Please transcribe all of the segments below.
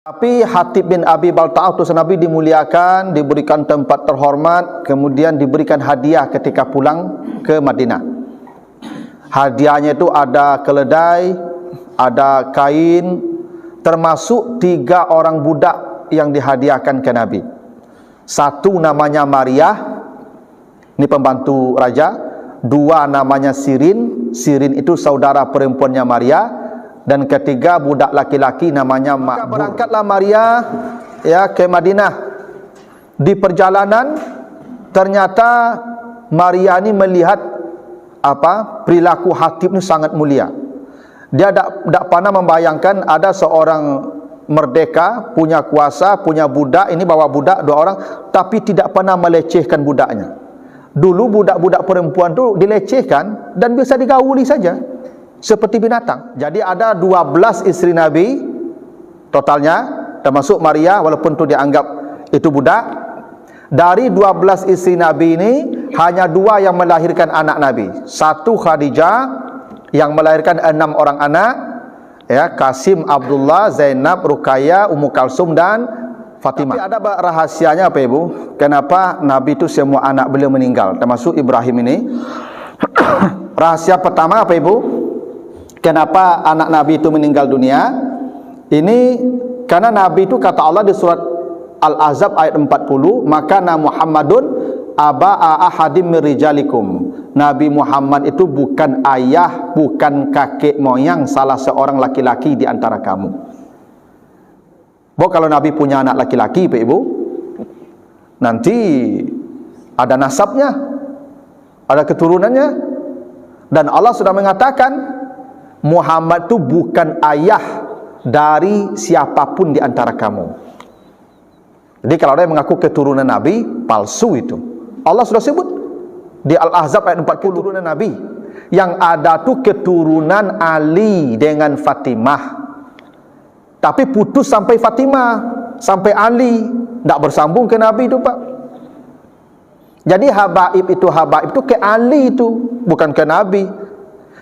Tapi Hatib bin Abi Balta'ah utusan Nabi dimuliakan, diberikan tempat terhormat, kemudian diberikan hadiah ketika pulang ke Madinah. Hadiahnya itu ada keledai, ada kain, termasuk 3 orang budak yang dihadiahkan ke Nabi. Satu namanya Maria, ini pembantu raja. 2 namanya Sirin, Sirin itu saudara perempuannya Maria. Dan ketiga budak laki-laki namanya Makbul. Berangkatlah Maria ya ke Madinah. Di perjalanan ternyata Maria ini melihat perilaku Hatib ini sangat mulia. Dia tak pernah membayangkan ada seorang merdeka, punya kuasa, punya budak, ini bawa budak 2 orang, tapi tidak pernah melecehkan budaknya. Dulu budak-budak perempuan itu dilecehkan dan bisa digauli saja seperti binatang. Jadi ada 12 isteri Nabi totalnya, termasuk Maria, walaupun itu dianggap itu budak. Dari 12 isteri Nabi ini hanya 2 yang melahirkan anak Nabi. 1 Khadijah yang melahirkan 6 orang anak, ya, Qasim, Abdullah, Zainab, Ruqayyah, Ummu Kalsum dan Fatimah. Tapi ada rahasianya apa Ibu? Kenapa Nabi itu semua anak beliau meninggal, termasuk Ibrahim ini? Rahasia pertama apa Ibu? Kenapa anak Nabi itu meninggal dunia? Ini karena Nabi itu kata Allah di surat Al-Ahzab ayat 40, maka Muhammadun aba'a ahadim min rijalikum. Nabi Muhammad itu bukan ayah, bukan kakek moyang salah seorang laki-laki di antara kamu. Kalau Nabi punya anak laki-laki, Pak Ibu, nanti ada nasabnya, ada keturunannya. Dan Allah sudah mengatakan Muhammad itu bukan ayah dari siapapun di antara kamu. Jadi kalau ada yang mengaku keturunan Nabi, palsu itu. Allah sudah sebut di Al-Ahzab ayat 40, keturunan Nabi. Yang ada tuh keturunan Ali dengan Fatimah. Tapi putus sampai Fatimah, sampai Ali, tidak bersambung ke Nabi itu, Pak. Jadi habaib itu ke Ali itu, bukan ke Nabi.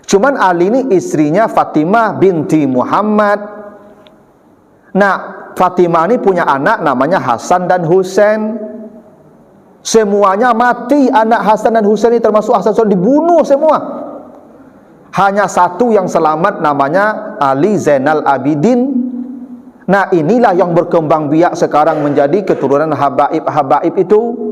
Cuman Ali ini istrinya Fatimah binti Muhammad. Nah, Fatimah ini punya anak namanya Hasan dan Husain. Semuanya mati, anak Hasan dan Husain ini termasuk Hasan dibunuh semua. Hanya 1 yang selamat namanya Ali Zainal Abidin. Nah, inilah yang berkembang biak sekarang menjadi keturunan habaib itu.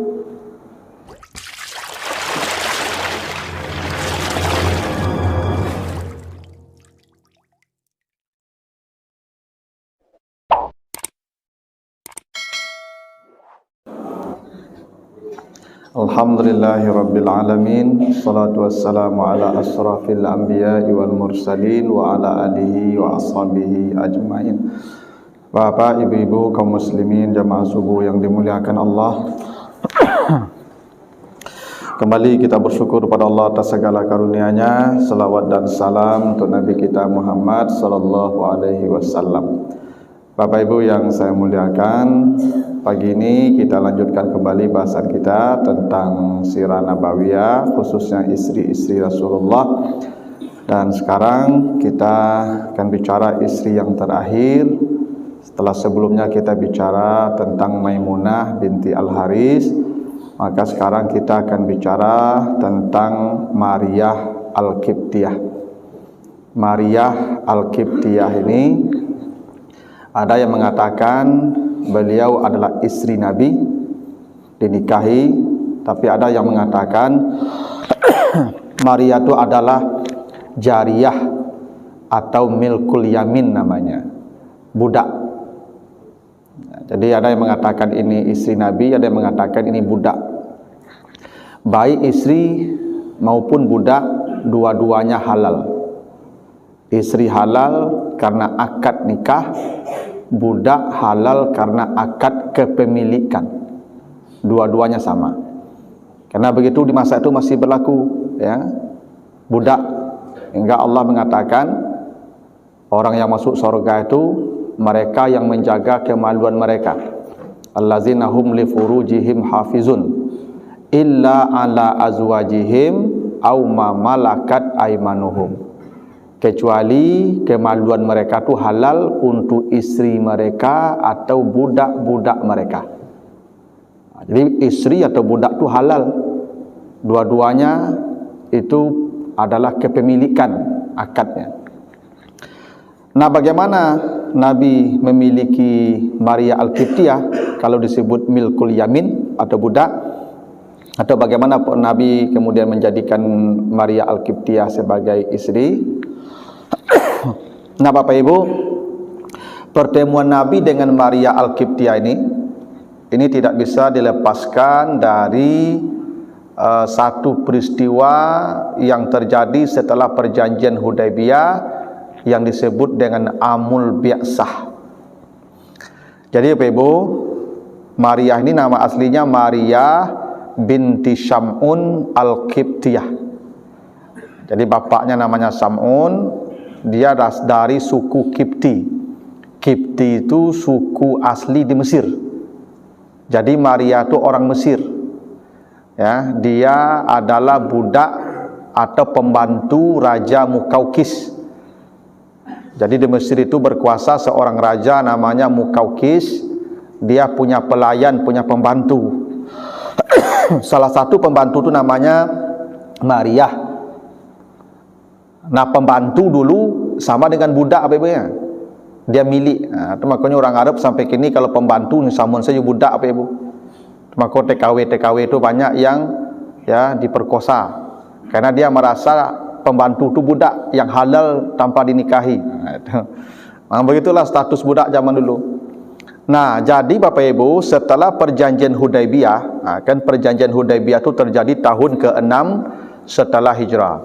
Alhamdulillahirrabbilalamin. Salatu wassalamu ala asrafil anbiya'i wal mursalin wa ala alihi wa ashabihi ajma'in. Bapak, ibu-ibu, kaum muslimin, jamaah subuh yang dimuliakan Allah. Kembali kita bersyukur kepada Allah atas segala karunia-Nya. Salawat dan salam untuk Nabi kita Muhammad sallallahu alaihi wasallam. Bapak Ibu yang saya muliakan, pagi ini kita lanjutkan kembali bahasan kita tentang sirah nabawiyah, khususnya istri-istri Rasulullah. Dan sekarang kita akan bicara istri yang terakhir. Setelah sebelumnya kita bicara tentang Maimunah binti Al-Haris, maka sekarang kita akan bicara tentang Mariyah Al-Qibtiyah. Mariyah Al-Qibtiyah ini ada yang mengatakan beliau adalah istri Nabi, dinikahi, tapi ada yang mengatakan Maria itu adalah jariyah atau milkul yamin namanya, budak. Jadi ada yang mengatakan ini istri Nabi, ada yang mengatakan ini budak. Baik istri maupun budak, dua-duanya halal. Istri halal karena akad nikah, budak halal karena akad kepemilikan. Dua-duanya sama. Karena begitu di masa itu masih berlaku, ya, budak. Hingga Allah mengatakan orang yang masuk surga itu mereka yang menjaga kemaluan mereka. Allazina hum li furujihim hafizun illa ala azwajihim aw ma malakat aymanuhum. kecuali kemaluan mereka tu halal untuk istri mereka atau budak-budak mereka. Jadi istri atau budak tu halal, dua-duanya itu adalah kepemilikan akadnya. Nah, bagaimana Nabi memiliki Maria Al-Qibtiyah kalau disebut milkul yamin atau budak? Atau bagaimana Nabi kemudian menjadikan Maria Al-Qibtiyah sebagai istri? Nah, Bapak Ibu, pertemuan Nabi dengan Maria Al-Qibtiyah ini tidak bisa dilepaskan dari satu peristiwa yang terjadi setelah perjanjian Hudaybiyah yang disebut dengan Amul Bi'sah. Jadi Bapak Ibu, Maria ini nama aslinya Maria binti Syam'un Al-Qibtiyah. Jadi bapaknya namanya Syam'un, dia dari suku Qibti. Qibti itu suku asli di Mesir. Jadi Maria itu orang Mesir. Ya, dia adalah budak atau pembantu Raja Mukaukis. Jadi di Mesir itu berkuasa seorang raja namanya Mukaukis. Dia punya pelayan, punya pembantu. Salah satu pembantu itu namanya Maria. Nah, pembantu dulu sama dengan budak apa ibu ya? Dia milik. Nah, itu makanya orang Arab sampai kini kalau pembantu sama saja budak apa ibu. Maka TKW itu banyak yang ya diperkosa karena dia merasa pembantu itu budak yang halal tanpa dinikahi. Nah, begitulah status budak zaman dulu. Nah, jadi Bapak Ibu, setelah perjanjian Hudaybiyah, kan perjanjian Hudaybiyah itu terjadi tahun ke-6 setelah hijrah.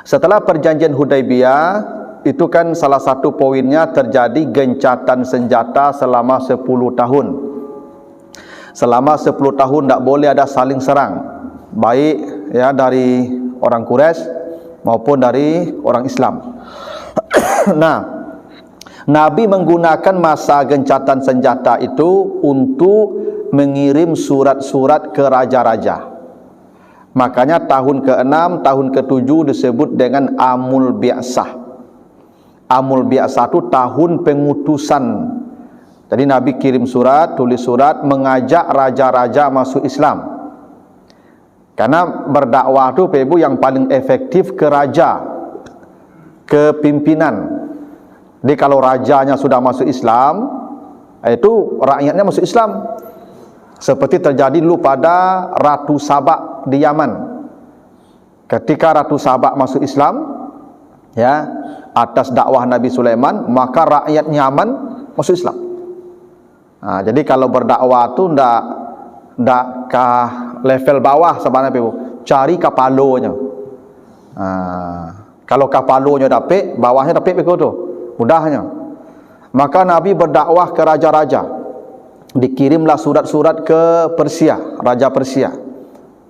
Setelah perjanjian Hudaybiyah, itu kan salah satu poinnya terjadi gencatan senjata selama 10 tahun. Selama 10 tahun tidak boleh ada saling serang, baik ya dari orang Quraisy maupun dari orang Islam. Nah, Nabi menggunakan masa gencatan senjata itu untuk mengirim surat-surat ke raja-raja. Makanya tahun ke-6, tahun ke-7 disebut dengan Amul Bi'sah. Amul Bi'sah itu tahun pengutusan. Jadi Nabi kirim surat, tulis surat mengajak raja-raja masuk Islam. Karena berdakwah itu Ibu yang paling efektif ke raja, ke pimpinan. Jadi kalau rajanya sudah masuk Islam, itu rakyatnya masuk Islam. Seperti terjadi dulu pada Ratu Sabak di Yaman. Ketika Ratu Sabak masuk Islam, ya, atas dakwah Nabi Sulaiman, maka rakyat Yaman masuk Islam. Nah, jadi kalau berdakwah itu ndak ke level bawah sebenarnya Ibu, cari kapalonya. Kalau kapalonya dapat, bawahnya dapat begitu, mudahnya. Maka Nabi berdakwah ke raja-raja. Dikirimlah surat-surat ke Persia, Raja Persia,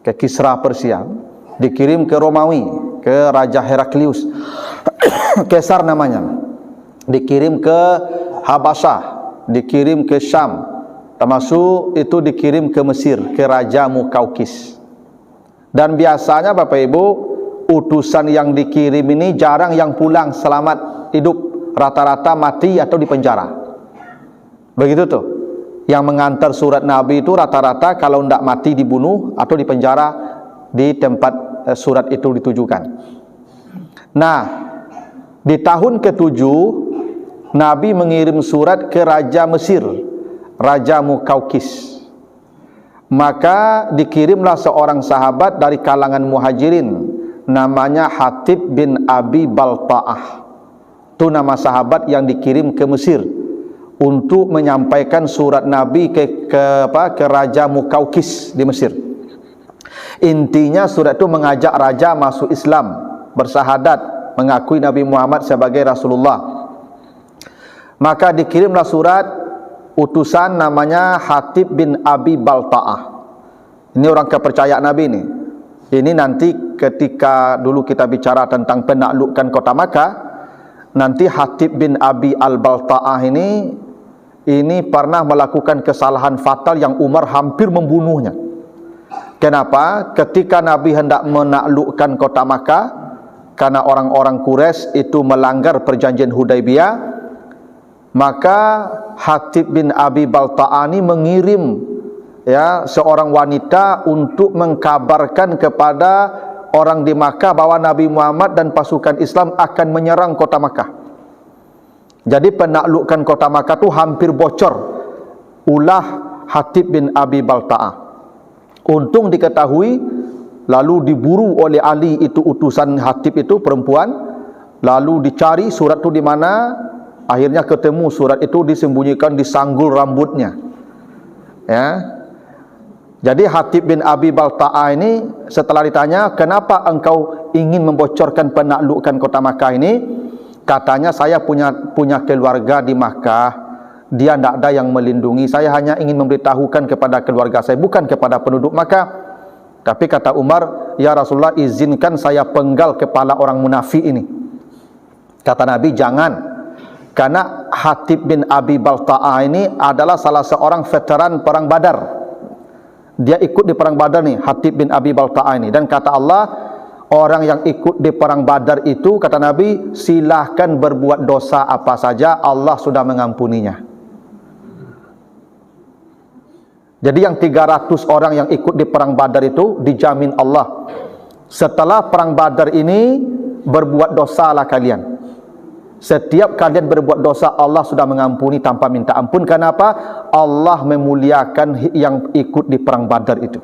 ke Kisra Persia. Dikirim ke Romawi, ke Raja Heraklius, Kaisar namanya. Dikirim ke Habasyah, dikirim ke Syam, termasuk itu dikirim ke Mesir, ke Raja Mukaukis. Dan biasanya Bapak Ibu, utusan yang dikirim ini jarang yang pulang selamat hidup, rata-rata mati atau dipenjara. Begitu tuh. Yang mengantar surat Nabi itu rata-rata kalau tidak mati dibunuh atau dipenjara di tempat surat itu ditujukan. Nah, di tahun ke-7 Nabi mengirim surat ke Raja Mesir, Raja Mukaukis. Maka dikirimlah seorang sahabat dari kalangan muhajirin, namanya Hatib bin Abi Balta'ah. Itu nama sahabat yang dikirim ke Mesir untuk menyampaikan surat Nabi ke Raja Mukaukis di Mesir. Intinya surat itu mengajak raja masuk Islam, bersahadat, mengakui Nabi Muhammad sebagai Rasulullah. Maka dikirimlah surat utusan namanya Hatib bin Abi Balta'ah. Ini orang kepercayaan Nabi ini. Ini nanti ketika dulu kita bicara tentang penaklukan kota Makkah, nanti Hatib bin Abi al-Balta'ah ini pernah melakukan kesalahan fatal yang Umar hampir membunuhnya. Kenapa? Ketika Nabi hendak menaklukkan kota Makkah, karena orang-orang Quraisy itu melanggar perjanjian Hudaibiyah, maka Hatib bin Abi Balta'ah ini mengirim seorang wanita untuk mengkabarkan kepada orang di Makkah bahwa Nabi Muhammad dan pasukan Islam akan menyerang kota Makkah. Jadi penaklukan kota Makkah itu hampir bocor ulah Hatib bin Abi Balta'ah. Untung diketahui, lalu diburu oleh Ali, itu utusan Hatib itu perempuan, lalu dicari surat itu di mana. Akhirnya ketemu surat itu disembunyikan di sanggul rambutnya. Jadi Hatib bin Abi Balta'ah ini setelah ditanya, kenapa engkau ingin membocorkan penaklukan kota Makkah ini? Katanya, saya punya keluarga di Makkah, dia tidak ada yang melindungi, saya hanya ingin memberitahukan kepada keluarga saya, bukan kepada penduduk Makkah. Tapi kata Umar, ya Rasulullah, izinkan saya penggal kepala orang munafik ini. Kata Nabi, jangan, karena Hatib bin Abi Balta'ah ini adalah salah seorang veteran perang Badar. Dia ikut di perang Badar nih, Hatib bin Abi Balta'ah ini. Dan kata Allah, orang yang ikut di perang Badar itu, kata Nabi, silahkan berbuat dosa apa saja, Allah sudah mengampuninya. Jadi yang 300 orang yang ikut di perang Badar itu dijamin Allah, setelah perang Badar ini berbuat dosalah kalian. Setiap kalian berbuat dosa, Allah sudah mengampuni tanpa minta ampun. Kenapa? Allah memuliakan yang ikut di perang Badar itu.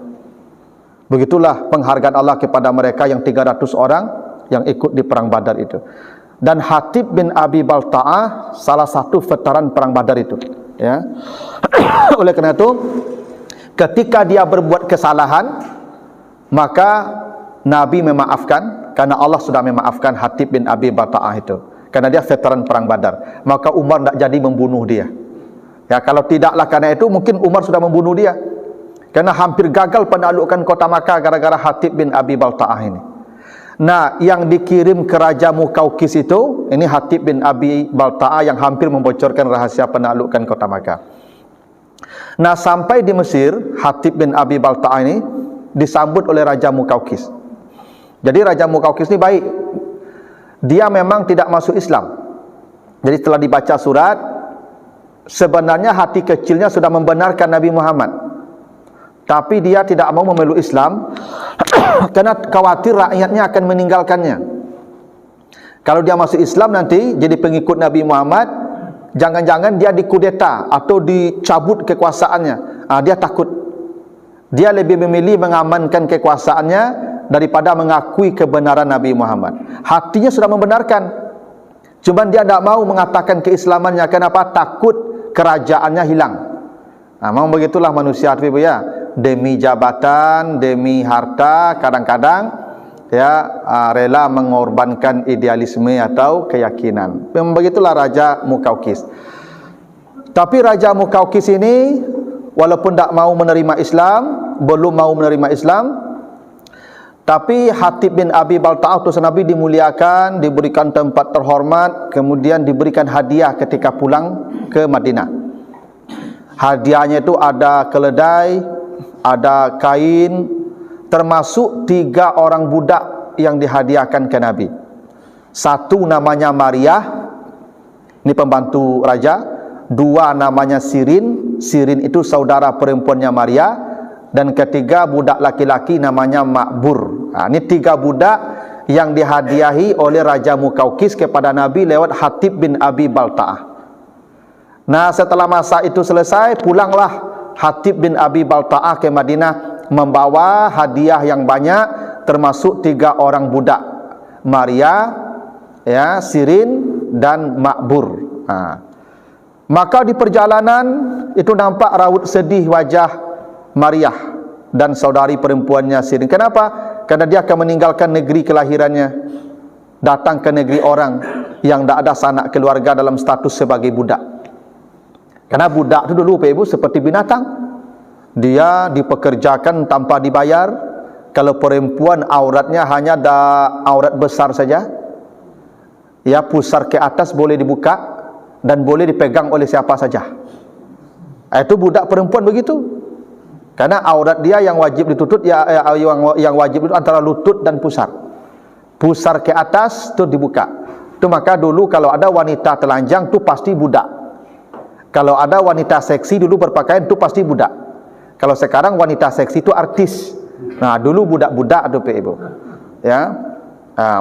Begitulah penghargaan Allah kepada mereka yang 300 orang yang ikut di perang Badar itu. Dan Hatib bin Abi Balta'ah salah satu veteran perang Badar itu. Oleh karena itu, ketika dia berbuat kesalahan, maka Nabi memaafkan, karena Allah sudah memaafkan Hatib bin Abi Balta'ah itu, karena dia veteran perang Badar. Maka Umar tidak jadi membunuh dia. Kalau tidaklah karena itu, mungkin Umar sudah membunuh dia, karena hampir gagal penaklukan kota Makkah gara-gara Hatib bin Abi Balta'ah ini. Nah, yang dikirim ke Raja Mukaukis itu, ini Hatib bin Abi Balta'ah yang hampir membocorkan rahasia penaklukan kota Makkah. Nah, sampai di Mesir, Hatib bin Abi Balta'ah ini disambut oleh Raja Mukaukis. Jadi Raja Mukaukis ini baik. Dia memang tidak masuk Islam. Jadi setelah dibaca surat, sebenarnya hati kecilnya sudah membenarkan Nabi Muhammad, tapi dia tidak mau memeluk Islam karena khawatir rakyatnya akan meninggalkannya. Kalau dia masuk Islam nanti jadi pengikut Nabi Muhammad, jangan-jangan dia dikudeta atau dicabut kekuasaannya. Dia takut. Dia lebih memilih mengamankan kekuasaannya daripada mengakui kebenaran Nabi Muhammad. Hatinya sudah membenarkan, cuman dia tidak mau mengatakan keislamannya. Kenapa? Takut kerajaannya hilang. Memang begitulah manusia, demi jabatan, demi harta, kadang-kadang rela mengorbankan idealisme atau keyakinan. Memang begitulah Raja Mukaukis. Tapi Raja Mukaukis ini walaupun tidak mau menerima Islam, belum mau menerima Islam, tapi Hatib bin Abi Balta'ah utusan Nabi dimuliakan, diberikan tempat terhormat, kemudian diberikan hadiah ketika pulang ke Madinah. Hadiahnya itu ada keledai, ada kain, termasuk 3 orang budak yang dihadiahkan ke Nabi. Satu namanya Maria, ini pembantu raja. 2 namanya Sirin, Sirin itu saudara perempuannya Maria. Dan ketiga budak laki-laki namanya Ma'bur. Ini 3 budak yang dihadiahi oleh Raja Mukaukis kepada Nabi lewat Hatib bin Abi Balta'ah. Nah, setelah masa itu selesai, pulanglah Hatib bin Abi Balta'ah ke Madinah membawa hadiah yang banyak, termasuk 3 orang budak, Maria, Sirin dan Ma'bur. Maka di perjalanan itu nampak raut sedih wajah Maria dan saudari perempuannya Sirin. Kenapa? Karena dia akan meninggalkan negeri kelahirannya, datang ke negeri orang yang tidak ada sanak keluarga dalam status sebagai budak. Karena budak itu dulu Pak Ibu seperti binatang, dia dipekerjakan tanpa dibayar. Kalau perempuan auratnya hanya ada aurat besar saja, pusar ke atas boleh dibuka dan boleh dipegang oleh siapa saja. Itu budak perempuan begitu. Karena aurat dia yang wajib ditutup, yang wajib itu antara lutut dan pusar. pusar ke atas tu dibuka. Tu maka dulu kalau ada wanita telanjang tu pasti budak. Kalau ada wanita seksi dulu berpakaian tu pasti budak. Kalau sekarang wanita seksi tu artis. Nah, dulu budak-budak tu Pak Ibu. Ya.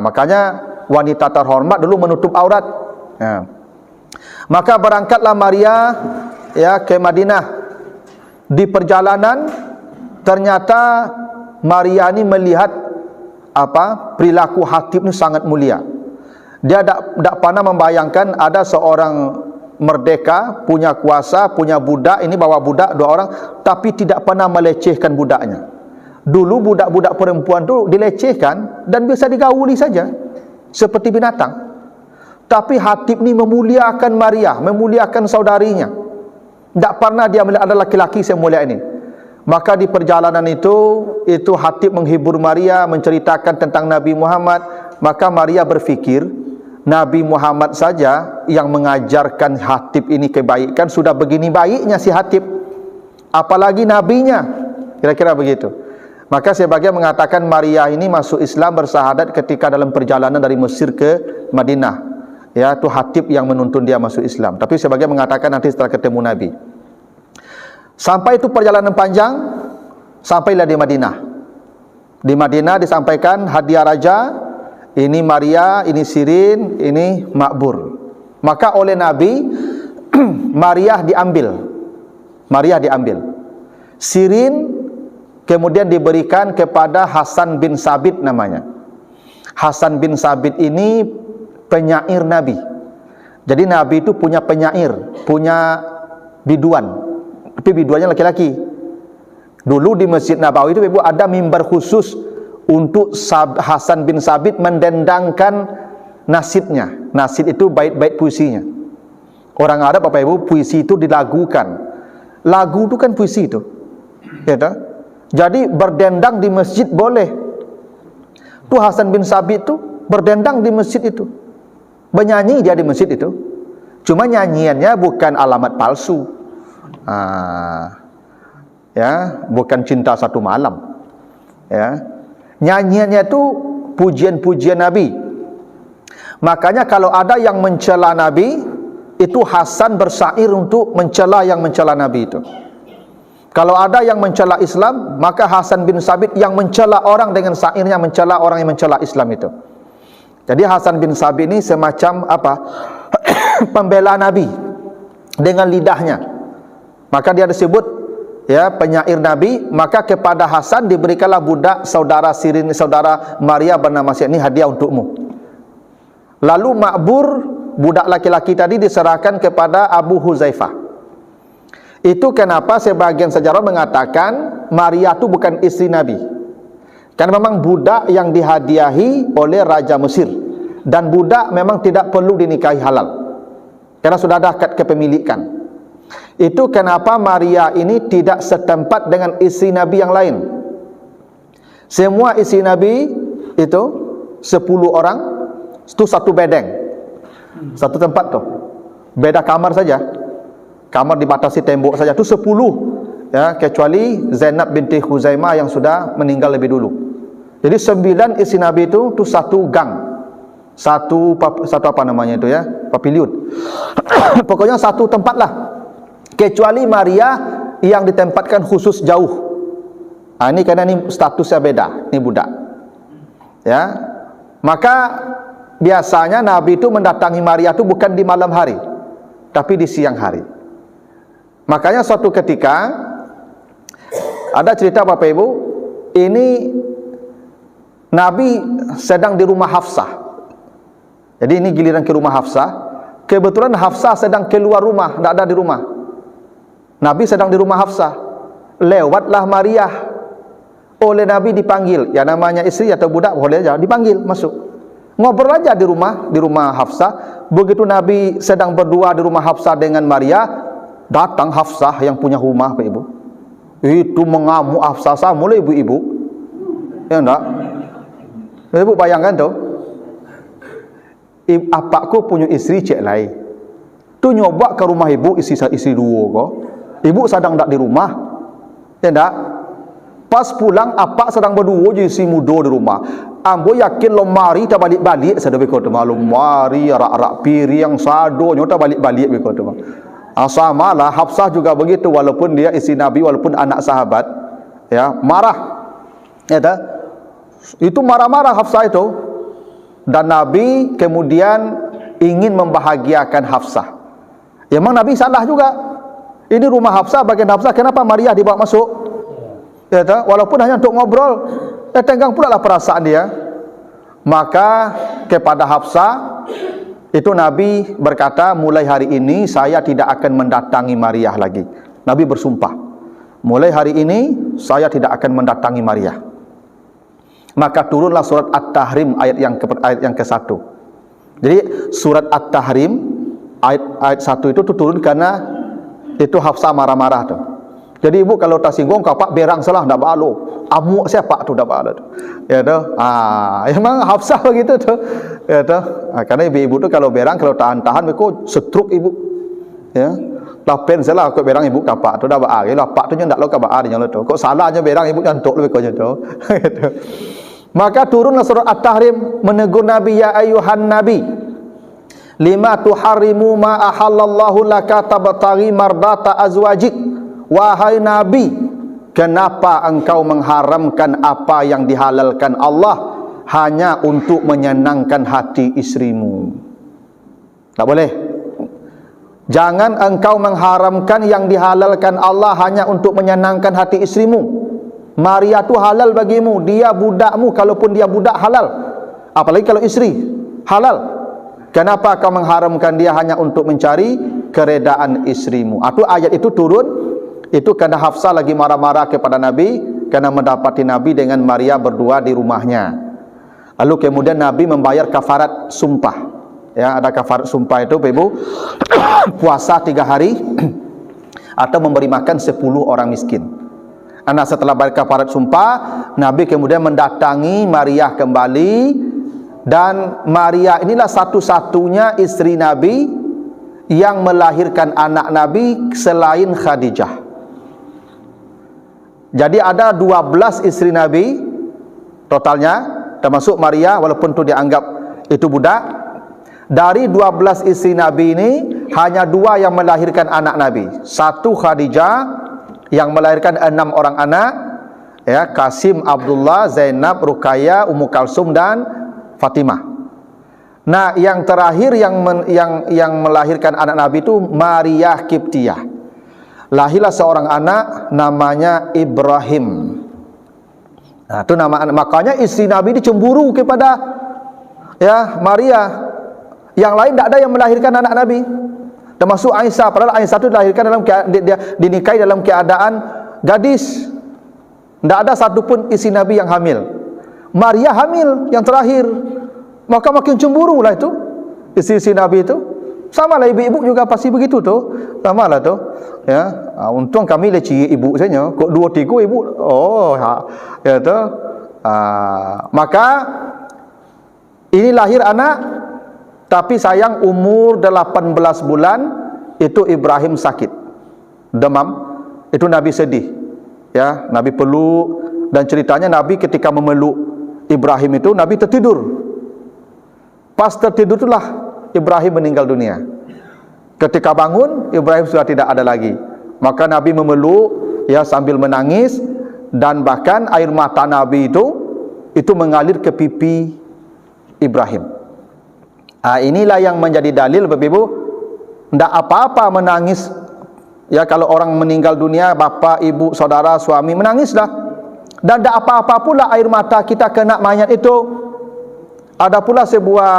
Makanya wanita terhormat dulu menutup aurat. Ya. Maka berangkatlah Maria ya ke Madinah. Di perjalanan ternyata Maria ini melihat perilaku Hatib ni sangat mulia. Dia tak pernah membayangkan ada seorang merdeka, punya kuasa, punya budak, ini bawa budak 2 orang, tapi tidak pernah melecehkan budaknya. Dulu budak-budak perempuan tu dilecehkan dan bisa digauli saja seperti binatang. Tapi Hatib ni memuliakan Maria, memuliakan saudarinya. Tak pernah dia melihat ada laki-laki semulia ini. Maka di perjalanan itu Hatib menghibur Maria, menceritakan tentang Nabi Muhammad. Maka Maria berfikir, Nabi Muhammad saja yang mengajarkan Hatib ini kebaikan, sudah begini baiknya si Hatib, apalagi nabinya. Kira-kira begitu. Maka sebagian mengatakan Maria ini masuk Islam bersahadat ketika dalam perjalanan dari Mesir ke Madinah. Ya, itu Hatib yang menuntun dia masuk Islam. Tapi sebagian mengatakan nanti setelah ketemu Nabi. Sampai itu perjalanan panjang, sampailah di Madinah. Di Madinah disampaikan hadiah raja, ini Maria, ini Sirin, ini Makbur. Maka oleh Nabi Maria diambil. Sirin kemudian diberikan kepada Hasan bin Sabit namanya. Hasan bin Sabit ini penyair Nabi. Jadi Nabi itu punya penyair, punya biduan. Tapi biduannya laki-laki. Dulu di Masjid Nabawi itu Ibu ada mimbar khusus untuk Hasan bin Sabit mendendangkan nasidnya. Nasid itu bait-bait puisinya. Orang Arab Bapak Ibu, puisi itu dilagukan. Lagu itu kan puisi itu. Ya tak? Jadi berdendang di masjid boleh. Tu Hasan bin Sabit itu berdendang di masjid itu. Bernyanyi dia di masjid itu. Cuma nyanyiannya bukan alamat palsu. Ya, bukan cinta satu malam. Ya. Nyanyiannya itu pujian-pujian Nabi. Makanya kalau ada yang mencela Nabi, itu Hasan bersair untuk mencela yang mencela Nabi itu. Kalau ada yang mencela Islam, maka Hasan bin Sabit yang mencela orang dengan sairnya mencela orang yang mencela Islam itu. Jadi Hasan bin Sabit ini semacam pembela Nabi dengan lidahnya. Maka dia disebut ya penyair Nabi. Maka kepada Hasan diberikanlah budak saudara Sirin, saudara Maria bernama Sirin, ini hadiah untukmu. Lalu Makbur, budak laki-laki tadi diserahkan kepada Abu Huzaifah. Itu kenapa sebagian sejarah mengatakan Maria itu bukan istri Nabi. Karena memang budak yang dihadiahi oleh Raja Mesir. Dan budak memang tidak perlu dinikahi halal, karena sudah ada akad kepemilikan. Itu kenapa Maria ini tidak setempat dengan istri Nabi yang lain. Semua istri Nabi itu 10 orang itu satu bedeng, satu tempat tuh. Beda kamar saja. Kamar dibatasi tembok saja itu 10 ya, kecuali Zainab binti Khuzaimah yang sudah meninggal lebih dulu. Jadi 9 istri Nabi itu satu gang. Satu apa namanya itu ya? Papiliun. Pokoknya satu tempat lah. Kecuali Maria yang ditempatkan khusus jauh. Ini karena ini statusnya beda, ini budak. Ya. Maka biasanya Nabi itu mendatangi Maria itu bukan di malam hari, tapi di siang hari. Makanya suatu ketika ada cerita Bapak Ibu, ini Nabi sedang di rumah Hafsah. Jadi ini giliran ke rumah Hafsah. Kebetulan Hafsah sedang keluar rumah, tidak ada di rumah. Nabi sedang di rumah Hafsah. Lewatlah Maria. Oleh Nabi dipanggil. Ya namanya istri atau budak boleh aja dipanggil masuk. Ngobrol aja di rumah Hafsah. Begitu Nabi sedang berdua di rumah Hafsah dengan Maria, datang Hafsah yang punya rumah Pak Ibu. Itu mengamuk Hafsah mulai ibu-ibu. Ya enggak? Ibu bayangkan tuh. Apakku punya istri cek lain. Tu nyoba ke rumah ibu istri dua kok. Ibu sedang tak di rumah. Ya enggak? Pas pulang apak sedang berdua je istri muda di rumah. ambo yakin lo mari ta balik-balik sada beko tu malum mari rak-rak piring sado nyota balik-balik beko tu. Samalah Hafsah juga begitu, walaupun dia isteri Nabi, walaupun anak sahabat, ya, marah. Ya tak? Itu marah-marah Hafsah itu. Dan Nabi kemudian ingin membahagiakan Hafsah. Ya, memang Nabi salah juga. Ini rumah Hafsah, bagian Hafsah, kenapa Maria dibawa masuk? Ya tak? Walaupun hanya untuk ngobrol, tenggang pula lah perasaan dia. Maka kepada Hafsah itu Nabi berkata, mulai hari ini saya tidak akan mendatangi Maria lagi. Nabi bersumpah, mulai hari ini saya tidak akan mendatangi Maria. Maka turunlah surat At-Tahrim ayat yang ke-1. Jadi surat At-Tahrim ayat 1 itu turun karena itu Hafsah marah-marah tu. Jadi ibu kalau tak singgung kapak berang salah ndak balo. Amuk siapa tu ndak balo tu. Ya tu. Memang Hafsah begitu tu. Ya tu. Karena ibu tu kalau berang kalau tahan-tahan mereka stroke ibu. Ya. Lapen salah kau berang ibu kapak tu dah ba. Lapak tu nya ndak lo ka ba dia tu. Kok salahnya berang ibu nyantuk lebih kau tu. Gitu. Maka turunlah surat At-Tahrim menegur Nabi, ya ayuhan nabi lima tuharrimu ma ahallallahu laka tabtaghi mardata azwajik. Wahai Nabi, kenapa engkau mengharamkan apa yang dihalalkan Allah hanya untuk menyenangkan hati istrimu? Tak boleh. Jangan engkau mengharamkan yang dihalalkan Allah hanya untuk menyenangkan hati istrimu. Maria tu halal bagimu, dia budakmu, kalaupun dia budak halal. Apalagi kalau istri, halal. Kenapa kau mengharamkan dia hanya untuk mencari keredaan istrimu? Itu ayat itu turun. Itu kerana Hafsah lagi marah-marah kepada Nabi kerana mendapati Nabi dengan Maria berdua di rumahnya. Lalu kemudian Nabi membayar kafarat sumpah. Ya, ada kafarat sumpah itu, Ibu, puasa 3 hari atau memberi makan 10 orang miskin. Karena setelah bayar kafarat sumpah, Nabi kemudian mendatangi Maria kembali, dan Maria inilah satu-satunya istri Nabi yang melahirkan anak Nabi selain Khadijah. Jadi ada 12 isteri Nabi totalnya, termasuk Maria, walaupun itu dianggap itu budak. Dari 12 isteri Nabi ini hanya 2 yang melahirkan anak Nabi. Satu Khadijah yang melahirkan 6 orang anak, ya, Qasim, Abdullah, Zainab, Ruqayyah, Ummu Kalsum dan Fatimah. Nah, yang terakhir yang melahirkan anak Nabi itu Maria Qibtiyah. Lahirlah seorang anak namanya Ibrahim. Nah, itu nama anak. Makanya istri Nabi dicemburu kepada, ya, Maria. Yang lain tidak ada yang melahirkan anak Nabi, termasuk Aisyah. Padahal Aisyah itu dilahirkan dalam dia dinikahi dalam keadaan gadis. Tidak ada satupun istri Nabi yang hamil. Maria hamil yang terakhir. Maka makin cemburulah itu istri-istri Nabi itu. Sama lah ibu-ibu juga pasti begitu tu. Sama lah tu. Ya, untung kami leci ibu saja. Kok 2-3 ibu. Oh, ya tu. Maka ini lahir anak, tapi sayang umur 18 bulan itu Ibrahim sakit, demam. Itu Nabi sedih. Ya, Nabi peluk, dan ceritanya Nabi ketika memeluk Ibrahim itu Nabi tertidur. Pas tertidur itulah Ibrahim meninggal dunia. Ketika bangun, Ibrahim sudah tidak ada lagi. Maka Nabi memeluk, ya, sambil menangis, dan bahkan air mata Nabi itu mengalir ke pipi Ibrahim. Inilah yang menjadi dalil, Bapak Ibu, tidak apa-apa menangis. Ya, kalau orang meninggal dunia, bapa, ibu, saudara, suami, menangislah. Dan tidak apa-apa pula air mata kita kena mayat itu. Ada pula sebuah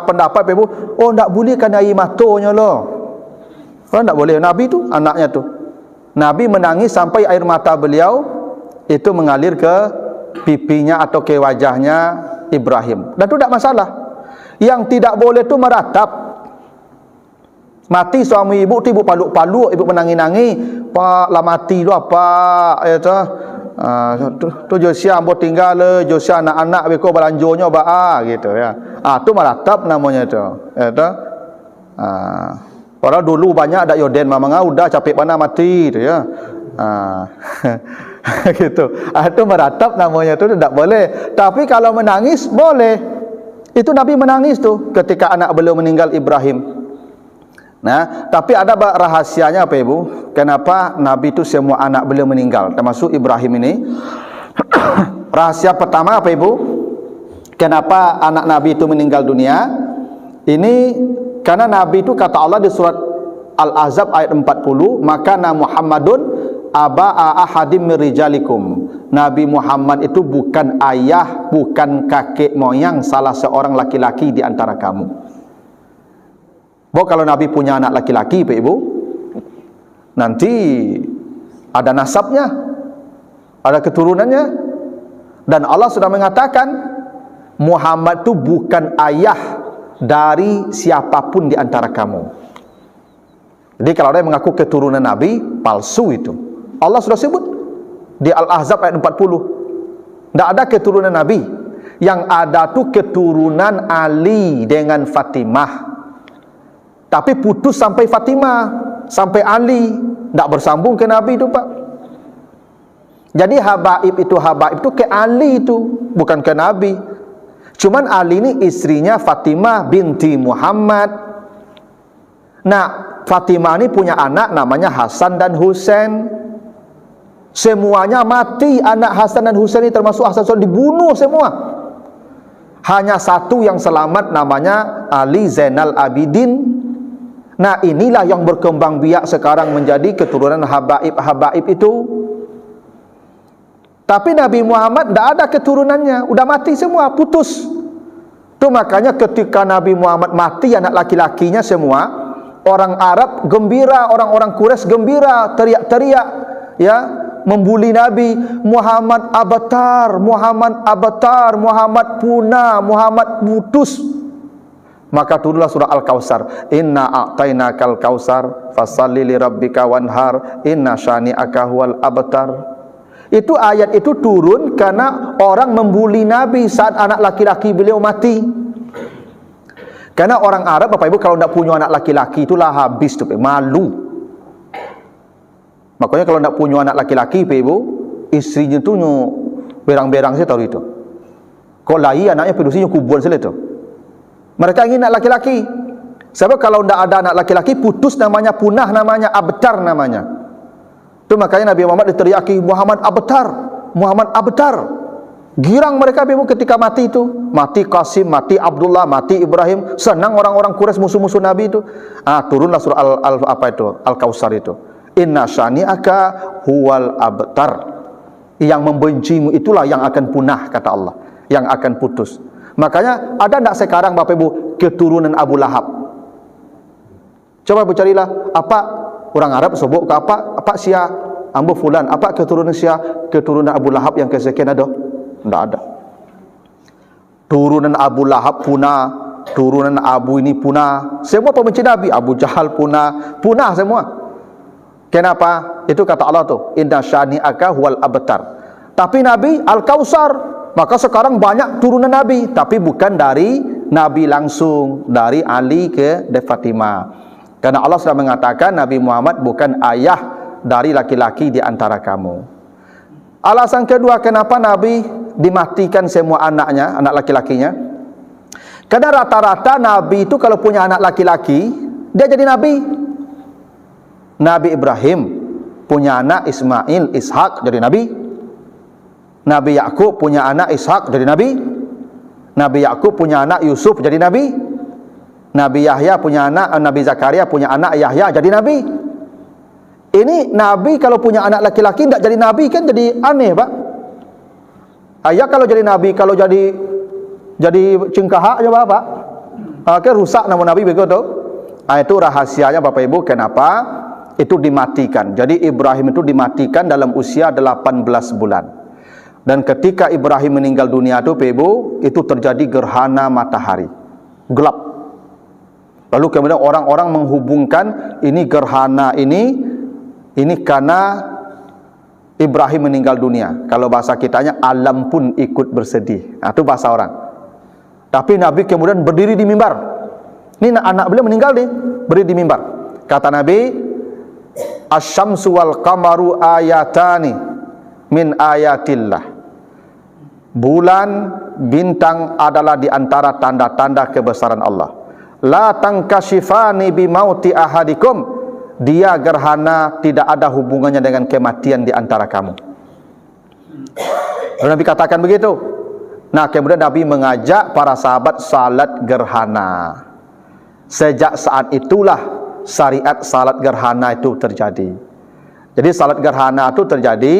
pendapat, Bapak Ibu, oh, tidak boleh kena air matanya loh. Oh, tidak boleh. Nabi tu, anaknya tu, Nabi menangis sampai air mata beliau itu mengalir ke pipinya atau ke wajahnya Ibrahim. Dan itu tidak masalah. Yang tidak boleh tu meratap. Mati suami ibu tu, ibu paluk-paluk, ibu menangis-nangis, pak lah mati tu apa, ya tu Josia ambo tinggal le, Josia anak-anak beko belanjonya ba gitu, ya. Tu meratap namanya tu. Ya tu. Orang dulu banyak ada yoden mamang udah capek mana mati tu, ya. Gitu. Itu meratap namanya, itu tidak boleh. Tapi kalau menangis boleh. Itu Nabi menangis tuh ketika anak beliau meninggal, Ibrahim. Nah, tapi ada rahasianya apa Ibu? Kenapa Nabi itu semua anak beliau meninggal, termasuk Ibrahim ini? Rahasia pertama apa Ibu? Kenapa anak Nabi itu meninggal dunia? Ini karena Nabi itu kata Allah di surat Al-Ahzab ayat 40, maka Muhammadun aba'a ahadim mirijalikum. Nabi Muhammad itu bukan ayah, bukan kakek moyang salah seorang laki-laki di antara kamu. Kalau Nabi punya anak laki-laki, Pak Ibu, nanti ada nasabnya, ada keturunannya. Dan Allah sudah mengatakan Muhammad itu bukan ayah dari siapapun di antara kamu. Jadi kalau ada yang mengaku keturunan Nabi, palsu itu. Allah sudah sebut di Al-Ahzab ayat 40. Tidak ada keturunan Nabi. Yang ada tuh keturunan Ali dengan Fatimah. Tapi putus sampai Fatimah, sampai Ali, tidak bersambung ke Nabi itu Pak. Jadi habaib itu ke Ali itu, bukan ke Nabi. Cuman Ali ini istrinya Fatimah binti Muhammad. Nah, Fatimah ini punya anak namanya Hasan dan Husain. Semuanya mati, anak Hasan dan Husain ini termasuk Hasan Husain dibunuh semua. Hanya satu yang selamat namanya Ali Zainal Abidin. Nah, inilah yang berkembang biak sekarang menjadi keturunan habaib itu. Tapi Nabi Muhammad tidak ada keturunannya, udah mati semua, putus. Itu makanya ketika Nabi Muhammad mati anak laki-lakinya semua, orang Arab gembira, orang-orang Quraisy gembira, teriak-teriak, ya, membuli Nabi. Muhammad abtar, Muhammad abtar, Muhammad punah, Muhammad putus. Maka turunlah surah Al-Kautsar. Inna a'tainakal kautsar fashalli li rabbika wanhar inna syani'aka huwal abtar. Itu ayat itu turun karena orang membuli Nabi saat anak laki-laki beliau mati. Karena orang Arab Bapak Ibu kalau tidak punya anak laki-laki itulah habis tuh, malu. Makanya kalau tidak punya anak laki-laki Bapak Ibu, istrinya tuh berang-berang saya tahu itu. Kok lahi anaknya pedusinya kubuan sila itu. Mereka ingin anak laki-laki. Sebab kalau tidak ada anak laki-laki, putus namanya, punah namanya, abtar namanya. Itu makanya Nabi Muhammad diteriaki Muhammad abtar, Muhammad abtar. Girang mereka Ibu ketika mati itu. Mati Qasim, mati Abdullah, mati Ibrahim. Senang orang-orang Quraisy musuh-musuh Nabi itu. Turunlah surah Al-Kautsar itu. Inna syani'aka huwal abtar. Yang membencimu itulah yang akan punah kata Allah, yang akan putus. Makanya ada tidak sekarang Bapak Ibu keturunan Abu Lahab? Coba carilah apa orang Arab sebut ke apa sia ambo fulan, apa keturunan sia, keturunan Abu Lahab yang kesekian ada? Tidak ada. Turunan Abu Lahab punah, turunan Abu ini punah, semua pembenci Nabi, Abu Jahal punah semua. Kenapa? Itu kata Allah tuh, inna syani'aka huwal abtar. Tapi Nabi Al-Kautsar. Maka sekarang banyak turunan Nabi, tapi bukan dari Nabi langsung, dari Ali ke Fatimah. Karena Allah sudah mengatakan Nabi Muhammad bukan ayah dari laki-laki di antara kamu. Alasan kedua kenapa Nabi dimatikan semua anaknya, anak laki-lakinya? Karena rata-rata Nabi itu kalau punya anak laki-laki, dia jadi Nabi. Nabi Ibrahim punya anak Ismail, Ishak jadi Nabi. Nabi Yakub punya anak Ishak jadi Nabi. Nabi Yakub punya anak Yusuf jadi Nabi. Nabi Yahya punya anak, Nabi Zakaria punya anak Yahya jadi Nabi. Ini Nabi kalau punya anak laki-laki tidak jadi Nabi kan jadi aneh Pak. Ayah kalau jadi Nabi, kalau jadi cengkahak aja Pak. Kan rusak nama Nabi begitu. Itu rahasianya Bapak Ibu kenapa itu dimatikan. Jadi Ibrahim itu dimatikan dalam usia 18 bulan. Dan ketika Ibrahim meninggal dunia itu Ibu, itu terjadi gerhana matahari, gelap. Lalu kemudian orang-orang menghubungkan ini gerhana ini karena Ibrahim meninggal dunia. Kalau bahasa kitanya alam pun ikut bersedih. Itu bahasa orang. Tapi Nabi kemudian berdiri di mimbar. Ini anak beliau meninggal nih, berdiri di mimbar. Kata Nabi, Asy-syamsu wal qamaru ayatani min ayatillah. Bulan, bintang adalah di antara tanda-tanda kebesaran Allah. La tankashifani bi mauti ahadikum. Dia gerhana tidak ada hubungannya dengan kematian di antara kamu. Nabi katakan begitu. Nah, kemudian Nabi mengajak para sahabat salat gerhana. Sejak saat itulah syariat salat gerhana itu terjadi. Jadi salat gerhana itu terjadi,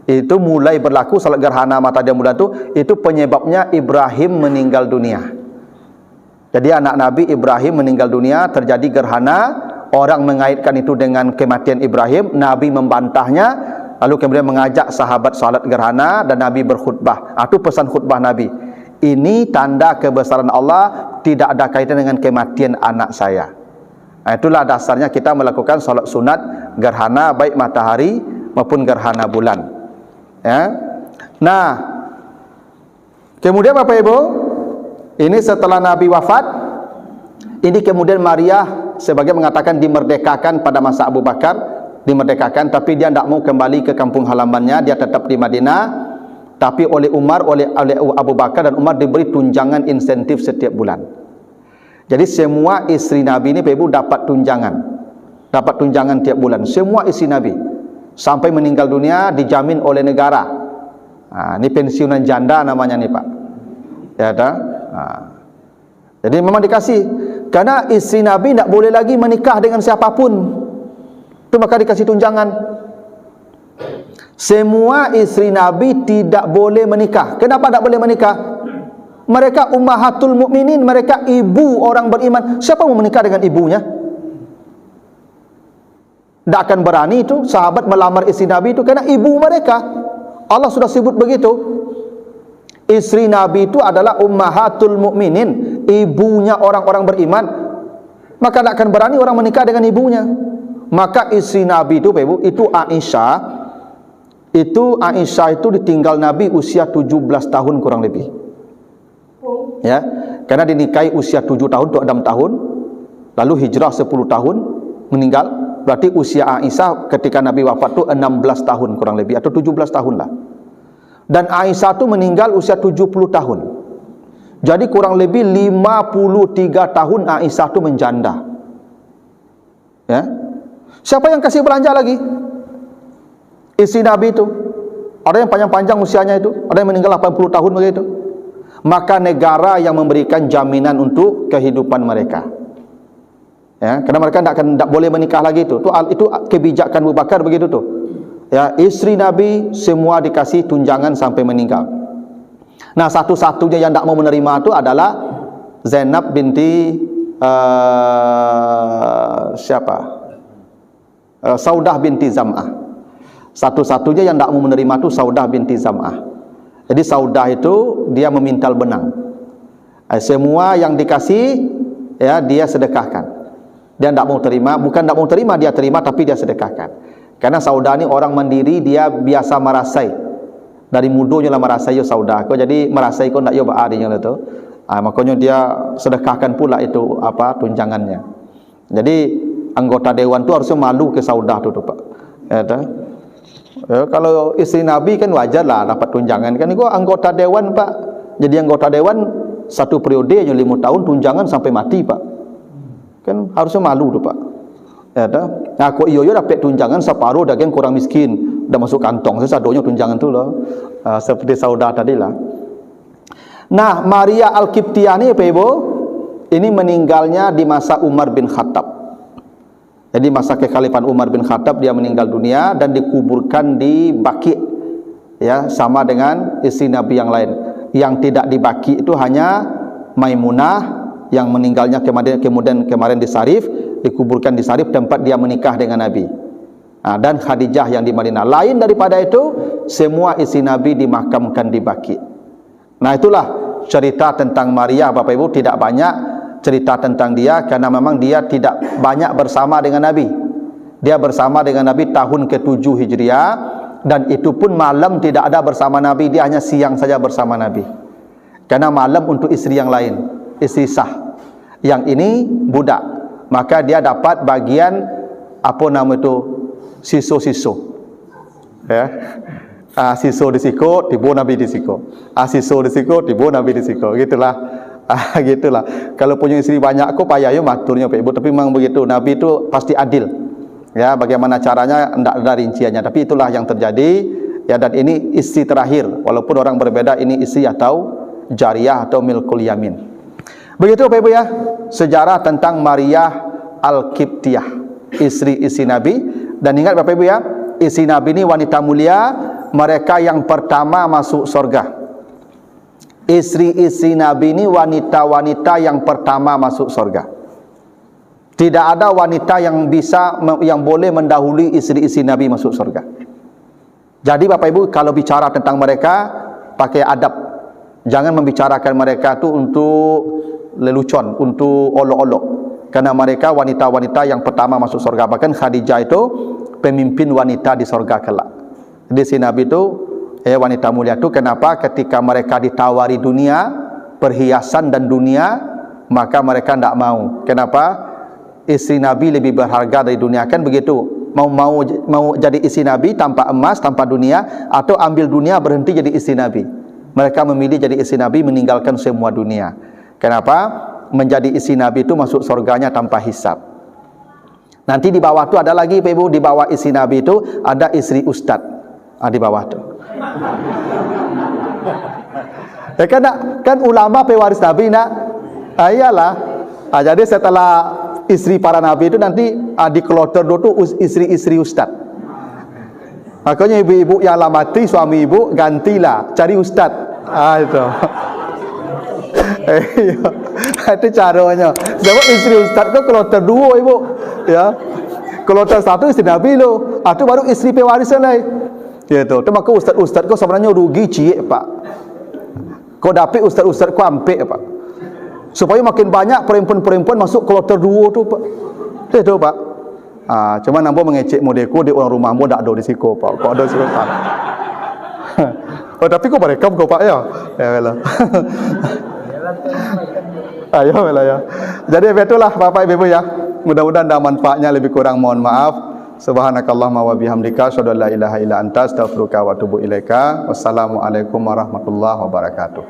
itu mulai berlaku salat gerhana matahari bulan itu penyebabnya Ibrahim meninggal dunia. Jadi anak Nabi Ibrahim meninggal dunia, terjadi gerhana, orang mengaitkan itu dengan kematian Ibrahim. Nabi membantahnya, lalu kemudian mengajak sahabat salat gerhana dan Nabi berkhutbah. Itu pesan khutbah Nabi. Ini tanda kebesaran Allah, tidak ada kaitan dengan kematian anak saya. Itulah dasarnya kita melakukan salat sunat gerhana baik matahari maupun gerhana bulan. Ya. Nah, kemudian Bapak Ibu, ini setelah Nabi wafat, ini kemudian Maria sebagai mengatakan dimerdekakan pada masa Abu Bakar, dimerdekakan, tapi dia tidak mau kembali ke kampung halamannya, dia tetap di Madinah. Tapi oleh Umar, oleh Abu Bakar dan Umar diberi tunjangan insentif setiap bulan. Jadi semua istri Nabi ini Ibu dapat tunjangan tiap bulan. Semua istri Nabi sampai meninggal dunia dijamin oleh negara. Ini pensiunan janda namanya nih Pak. Ya dah. Jadi memang dikasih. Karena istri Nabi tidak boleh lagi menikah dengan siapapun. Itu maka dikasih tunjangan. Semua istri Nabi tidak boleh menikah. Kenapa tidak boleh menikah? Mereka ummahatul mukminin, mereka ibu orang beriman. Siapa mau menikah dengan ibunya? Tidak akan berani itu sahabat melamar istri Nabi itu karena ibu mereka. Allah sudah sebut begitu. Istri Nabi itu adalah ummahatul mukminin, ibunya orang-orang beriman. Maka tidak akan berani orang menikah dengan ibunya. Maka istri Nabi itu Ibu, itu Aisyah. Aisyah itu ditinggal Nabi usia 17 tahun kurang lebih. Ya, karena dinikahi usia 7 tahun atau 6 tahun, lalu hijrah 10 tahun, meninggal. Berarti usia Aisyah ketika Nabi wafat itu 16 tahun kurang lebih, atau 17 tahun lah. Dan Aisyah itu meninggal usia 70 tahun. Jadi kurang lebih 53 tahun Aisyah itu menjanda. Ya. Siapa yang kasih belanja lagi? Istri Nabi itu. Ada yang panjang-panjang usianya itu, ada yang meninggal 80 tahun begitu. Maka negara yang memberikan jaminan untuk kehidupan mereka. Ya, karena mereka tidak boleh menikah lagi itu. Itu kebijakan Abu Bakar begitu tuh. Ya, istri Nabi semua dikasih tunjangan sampai meninggal. Nah, satu-satunya yang tidak mau menerima itu adalah Zainab binti Saudah binti Zam'ah. Satu-satunya yang tidak mau menerima itu Saudah binti Zam'ah. Jadi Saudah itu dia memintal benang. Semua yang dikasih ya dia sedekahkan. Dia tidak mau terima, bukan tidak mau terima, dia terima tapi dia sedekahkan. Karena Saudah ini orang mandiri, dia biasa merasai. Dari mudonya lah merasai yo Saudah. Jadi merasai kok tidak yo baadinya itu. Makanya dia sedekahkan pula itu tunjangannya. Jadi anggota dewan itu harusnya malu ke Saudah itu Pak. Ya, kalau istri Nabi kan wajar lah dapat tunjangan. Kan itu anggota dewan Pak. Jadi anggota dewan satu periode hanya 5 tahun, tunjangan sampai mati Pak. Kan harusnya malu tuh Pak. Ya dah. Nah kok iyo dapat tunjangan separuh daging kurang miskin, udah masuk kantong. Sesadonya tunjangan tuh loh. Seperti Saudah tadi lah. Nah Maria Al-Qibtiyah ini Pak Ibu, ini meninggalnya di masa Umar bin Khattab. Jadi masa kekhalifahan Umar bin Khattab dia meninggal dunia dan dikuburkan di Baqi, ya sama dengan istri Nabi yang lain. Yang tidak di Baqi itu hanya Maimunah yang meninggalnya kemudian kemarin di Sarif, dikuburkan di Sarif tempat dia menikah dengan Nabi. Dan Khadijah yang di Madinah. Lain daripada itu, semua istri Nabi dimakamkan di Baqi. Nah itulah cerita tentang Maria Bapak Ibu, tidak banyak cerita tentang dia karena memang dia tidak banyak bersama dengan Nabi. Dia bersama dengan Nabi tahun ke-7 Hijriah dan itu pun malam tidak ada bersama Nabi, dia hanya siang saja bersama Nabi. Karena malam untuk istri yang lain, istri sah. Yang ini budak. Maka dia dapat bagian apa nama itu, siso-siso. Ya. Siso disiko, tiba Nabi disiko. Siso disiko, tiba Nabi disiko. Gitulah. Gitulah. Kalau punya istri banyak aku payah yo maturnya Pak Ibu, tapi memang begitu. Nabi itu pasti adil. Ya, bagaimana caranya enggak ada rinciannya, tapi itulah yang terjadi. Ya, dan ini istri terakhir. Walaupun orang berbeda, ini istri atau jariyah atau milkul yamin. Begitu Pak Ibu ya, sejarah tentang Maryah Al-Qibtiyah, istri-istri Nabi. Dan ingat Bapak Ibu ya, istri Nabi ini wanita mulia, mereka yang pertama masuk surga. Istri-istri Nabi ini wanita-wanita yang pertama masuk surga. Tidak ada wanita yang boleh mendahului istri-istri Nabi masuk surga. Jadi Bapak Ibu kalau bicara tentang mereka, pakai adab. Jangan membicarakan mereka itu untuk lelucon, untuk olok-olok. Karena mereka wanita-wanita yang pertama masuk surga. Bahkan Khadijah itu pemimpin wanita di surga kelak. Jadi si Nabi itu wanita mulia itu kenapa ketika mereka ditawari dunia, perhiasan dan dunia, maka mereka tidak mau. Kenapa? Istri Nabi lebih berharga dari dunia, kan begitu. Mau jadi istri Nabi tanpa emas, tanpa dunia, atau ambil dunia berhenti jadi istri Nabi. Mereka memilih jadi istri Nabi, meninggalkan semua dunia. Kenapa? Menjadi istri Nabi itu masuk surganya tanpa hisab. Nanti di bawah itu ada lagi Pak Ibu, di bawah istri Nabi itu ada istri ustad. Di bawah itu. Ya kan ulama pewaris Nabi nak. Iyalah. Jadi setelah istri para nabi itu nanti di kloter itu istri-istri ustad. Makanya ibu-ibu yang lah mati suami ibu gantilah cari ustad. Itu. Itu caranya. Sebab istri ustad itu kloter 2 ibu. Ya. Kloter 1 istri nabi lo. Itu baru istri pewaris lain. Gitu. Itu maka ustad-ustad kau sebenarnya rugi ciek Pak. Kau dapat ustad-ustad kau ampek Pak. Supaya makin banyak perempuan-perempuan masuk kloter 2 tu Pak. Itu Pak. Cuma nampak mengecek modeku di orang rumahmu tak ada di siko Pak. Kau ada siko Pak. Tapi kau merekam kau Pak ya. Ya lah. Ayo lah ya. Jadi itulah Bapak Ibu ya. Mudah-mudahan ada manfaatnya, lebih kurang mohon maaf. Subhanakallahumma wa bihamdika asyhadu an la ilaha illa anta astaghfiruka wa atubu ilaika. Wassalamualaikum warahmatullahi wabarakatuh.